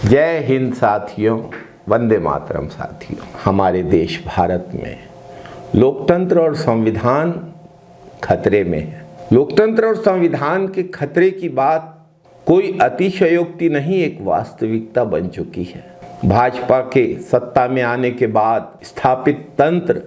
जय हिंद साथियों, वंदे मातरम साथियों। हमारे देश भारत में लोकतंत्र और संविधान खतरे में है। लोकतंत्र और संविधान के खतरे की बात कोई अतिशयोक्ति नहीं, एक वास्तविकता बन चुकी है। भाजपा के सत्ता में आने के बाद स्थापित तंत्र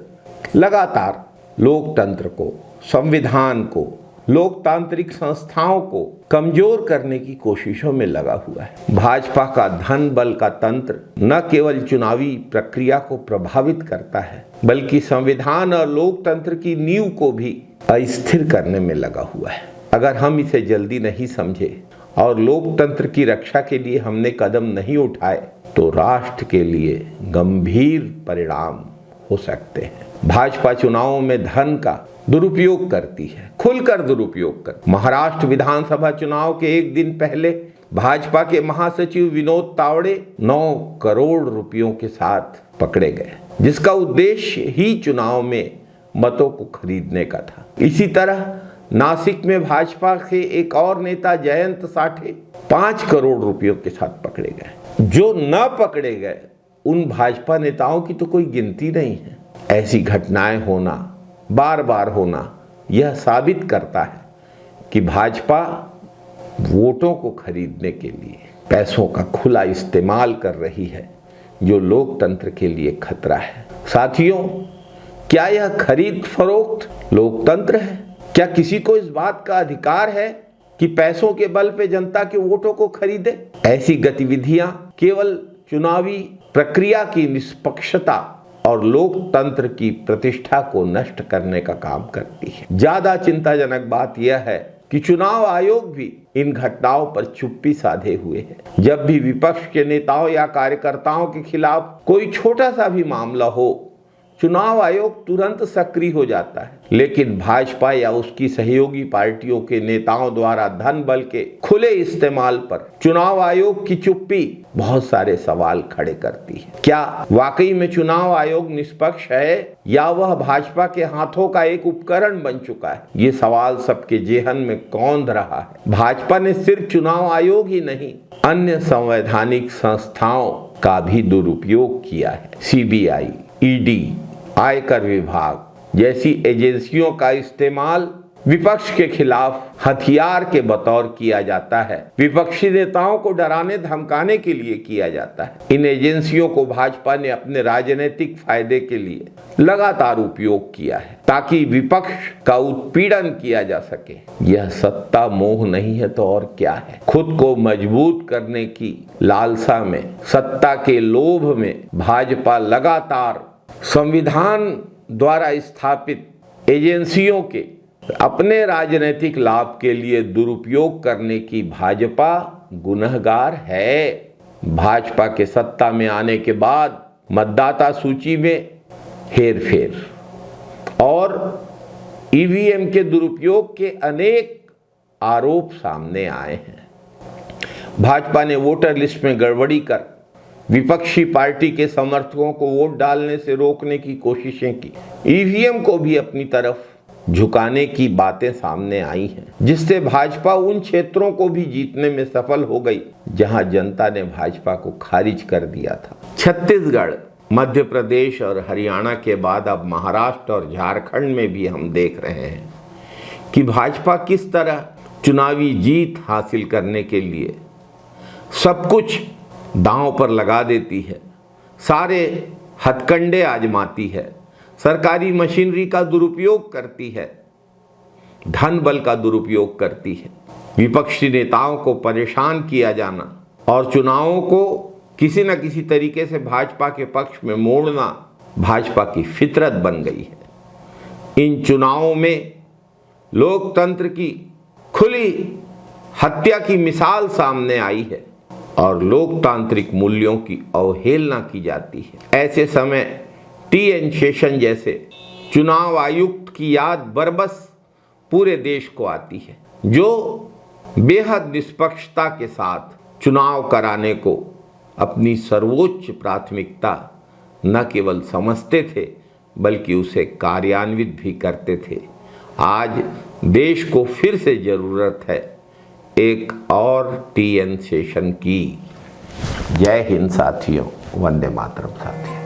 लगातार लोकतंत्र को, संविधान को, लोकतांत्रिक संस्थाओं को कमजोर करने की कोशिशों में लगा हुआ है। भाजपा का धन बल का तंत्र न केवल चुनावी प्रक्रिया को प्रभावित करता है, बल्कि संविधान और लोकतंत्र की नींव को भी अस्थिर करने में लगा हुआ है। अगर हम इसे जल्दी नहीं समझे और लोकतंत्र की रक्षा के लिए हमने कदम नहीं उठाए तो राष्ट्र के लिए गंभीर परिणाम हो सकते हैं। भाजपा चुनावों में धन का दुरुपयोग करती है, खुलकर दुरुपयोग कर। महाराष्ट्र विधानसभा चुनाव के एक दिन पहले भाजपा के महासचिव विनोद तावड़े 9 करोड़ रुपयों के साथ पकड़े गए, जिसका उद्देश्य ही चुनाव में मतों को खरीदने का था। इसी तरह नासिक में भाजपा के एक और नेता जयंत साठे 5 करोड़ रुपयों के साथ पकड़े गए। जो न पकड़े गए उन भाजपा नेताओं की तो कोई गिनती नहीं है। ऐसी घटनाएं होना, बार बार होना, यह साबित करता है कि भाजपा वोटों को खरीदने के लिए पैसों का खुला इस्तेमाल कर रही है, जो लोकतंत्र के लिए खतरा है। साथियों, क्या यह खरीद फरोख्त लोकतंत्र है? क्या किसी को इस बात का अधिकार है कि पैसों के बल पे जनता के वोटों को खरीदे? ऐसी गतिविधियां केवल चुनावी प्रक्रिया की निष्पक्षता और लोकतंत्र की प्रतिष्ठा को नष्ट करने का काम करती है। ज्यादा चिंताजनक बात यह है कि चुनाव आयोग भी इन घटनाओं पर चुप्पी साधे हुए है। जब भी विपक्ष के नेताओं या कार्यकर्ताओं के खिलाफ कोई छोटा सा भी मामला हो, चुनाव आयोग तुरंत सक्रिय हो जाता है। लेकिन भाजपा या उसकी सहयोगी पार्टियों के नेताओं द्वारा धन बल के खुले इस्तेमाल पर चुनाव आयोग की चुप्पी बहुत सारे सवाल खड़े करती है। क्या वाकई में चुनाव आयोग निष्पक्ष है या वह भाजपा के हाथों का एक उपकरण बन चुका है? ये सवाल सबके जेहन में कौंध रहा है। भाजपा ने सिर्फ चुनाव आयोग ही नहीं, अन्य संवैधानिक संस्थाओं का भी दुरुपयोग किया है। सीबीआई, ईडी, आयकर विभाग जैसी एजेंसियों का इस्तेमाल विपक्ष के खिलाफ हथियार के बतौर किया जाता है। विपक्षी नेताओं को डराने धमकाने के लिए किया जाता है। इन एजेंसियों को भाजपा ने अपने राजनीतिक फायदे के लिए लगातार उपयोग किया है, ताकि विपक्ष का उत्पीड़न किया जा सके। यह सत्ता मोह नहीं है तो और क्या है? खुद को मजबूत करने की लालसा में, सत्ता के लोभ में भाजपा लगातार संविधान द्वारा स्थापित एजेंसियों के अपने राजनीतिक लाभ के लिए दुरुपयोग करने की भाजपा गुनहगार है। भाजपा के सत्ता में आने के बाद मतदाता सूची में हेरफेर और ईवीएम के दुरुपयोग के अनेक आरोप सामने आए हैं। भाजपा ने वोटर लिस्ट में गड़बड़ी कर विपक्षी पार्टी के समर्थकों को वोट डालने से रोकने की कोशिशें की। ईवीएम को भी अपनी तरफ झुकाने की बातें सामने आई हैं, जिससे भाजपा उन क्षेत्रों को भी जीतने में सफल हो गई जहां जनता ने भाजपा को खारिज कर दिया था। छत्तीसगढ़, मध्य प्रदेश और हरियाणा के बाद अब महाराष्ट्र और झारखंड में भी हम देख रहे हैं कि भाजपा किस तरह चुनावी जीत हासिल करने के लिए सब कुछ दांव पर लगा देती है, सारे हथकंडे आजमाती है, सरकारी मशीनरी का दुरुपयोग करती है, धन बल का दुरुपयोग करती है। विपक्षी नेताओं को परेशान किया जाना और चुनावों को किसी न किसी तरीके से भाजपा के पक्ष में मोड़ना भाजपा की फितरत बन गई है। इन चुनावों में लोकतंत्र की खुली हत्या की मिसाल सामने आई है और लोकतांत्रिक मूल्यों की अवहेलना की जाती है। ऐसे समय टी.एन. शेषन जैसे चुनाव आयुक्त की याद बरबस पूरे देश को आती है, जो बेहद निष्पक्षता के साथ चुनाव कराने को अपनी सर्वोच्च प्राथमिकता न केवल समझते थे बल्कि उसे कार्यान्वित भी करते थे। आज देश को फिर से जरूरत है एक और टी.एन. शेषन की। जय हिंद साथियों, वंदे मातरम साथियों।